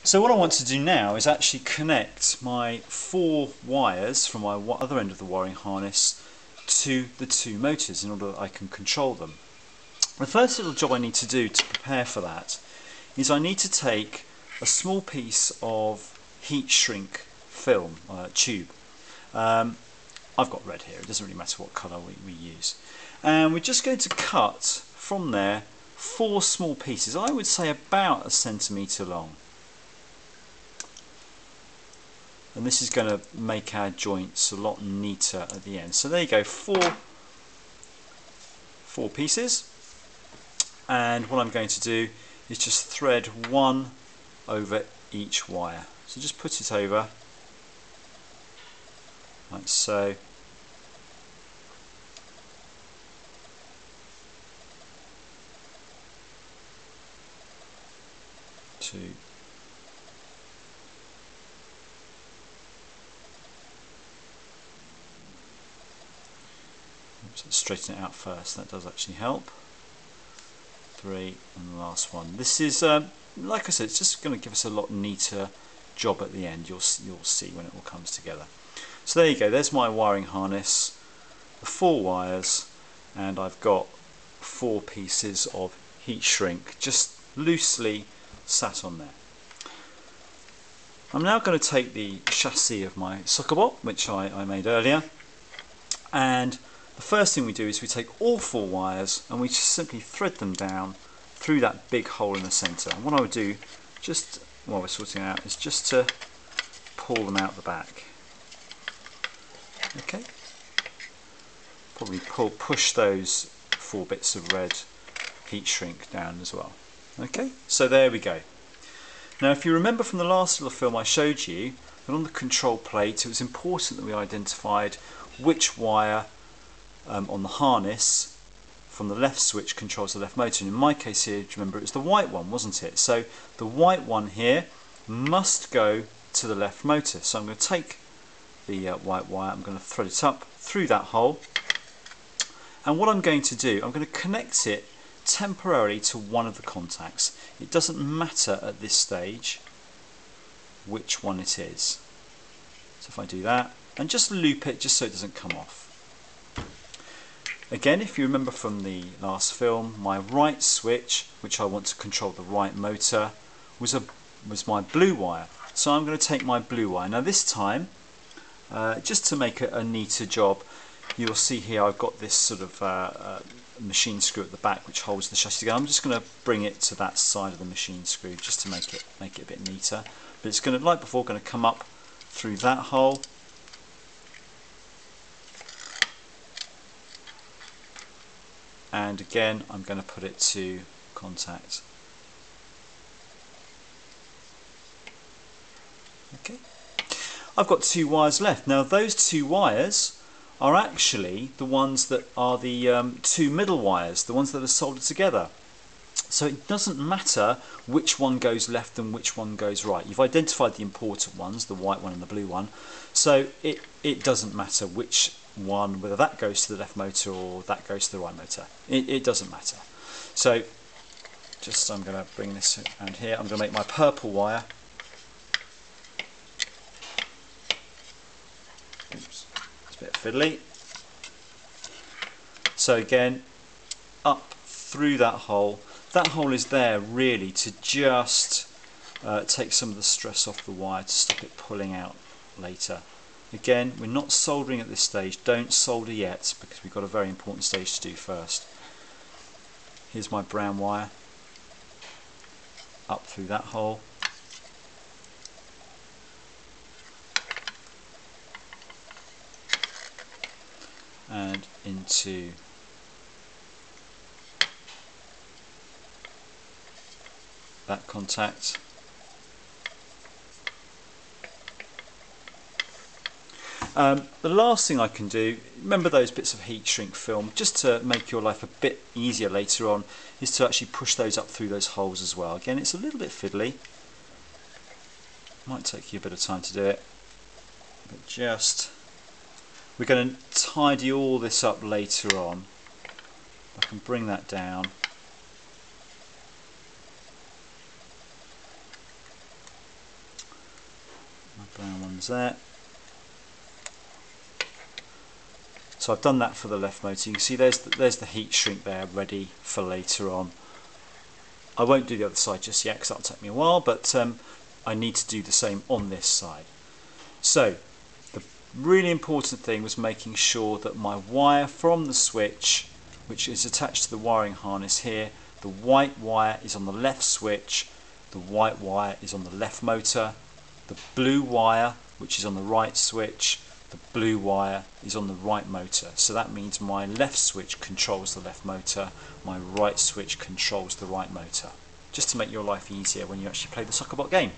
So what I want to do now is actually connect my 4 wires from my other end of the wiring harness to the 2 motors in order that I can control them. The first little job I need to do to prepare for that is I need to take a small piece of heat shrink film, tube. I've got red here, it doesn't really matter what colour we use. And we're just going to cut from there 4 small pieces, I would say about 1 centimetre long. And this is going to make our joints a lot neater at the end. So there you go, four pieces. And what I'm going to do is just thread one over each wire. So just put it over like so. Two. Oops, straighten it out first, that does actually help. 3, and the last one. This is, like I said, it's just going to give us a lot neater job at the end. You'll see when it all comes together. So there you go, there's my wiring harness, the 4 wires, and I've got 4 pieces of heat shrink just loosely sat on there. I'm now going to take the chassis of my Soccabot, which I made earlier, and the first thing we do is we take all 4 wires and we just simply thread them down through that big hole in the centre. And what I would do, just while we're sorting it out, is just to pull them out the back. Okay. Probably push those 4 bits of red heat shrink down as well. Okay, so there we go. Now if you remember from the last little film I showed you, that on the control plate it was important that we identified which wire on the harness from the left switch controls the left motor, and in my case here, do you remember, it was the white one, wasn't it? So the white one here must go to the left motor. So I'm going to take the white wire, I'm going to thread it up through that hole, and what I'm going to do, I'm going to connect it temporarily to one of the contacts. It doesn't matter at this stage which one it is. So if I do that and just loop it just so it doesn't come off. Again, if you remember from the last film, my right switch, which I want to control the right motor, was my blue wire. So I'm going to take my blue wire. Now this time, just to make a neater job, you'll see here I've got this sort of machine screw at the back which holds the chassis together. I'm just going to bring it to that side of the machine screw just to make it a bit neater. But it's going to, like before, going to come up through that hole. And again, I'm going to put it to contact. Okay. I've got 2 wires left. Now those 2 wires are actually the ones that are the 2 middle wires, the ones that are soldered together. So it doesn't matter which one goes left and which one goes right. You've identified the important ones, the white one and the blue one. So it doesn't matter which one, whether that goes to the left motor or that goes to the right motor. It doesn't matter. So just I'm going to bring this around here. I'm going to make my purple wire. Oops, it's a bit fiddly. So again, up through that hole. That hole is there really to just take some of the stress off the wire to stop it pulling out later. Again, we're not soldering at this stage. Don't solder yet because we've got a very important stage to do first. Here's my brown wire up through that hole. And into that contact. The last thing I can do, remember those bits of heat shrink film, just to make your life a bit easier later on, is to actually push those up through those holes as well. Again, it's a little bit fiddly, might take you a bit of time to do it, but just, we're going to tidy all this up later on. I can bring that down. Brown one's there. So I've done that for the left motor. You can see there's the heat shrink there ready for later on. I won't do the other side just yet because that'll take me a while, but I need to do the same on this side. So the really important thing was making sure that my wire from the switch, which is attached to the wiring harness here, the white wire is on the left switch, the white wire is on the left motor, the blue wire, which is on the right switch, the blue wire is on the right motor. So that means my left switch controls the left motor, my right switch controls the right motor. Just to make your life easier when you actually play the Soccabot game.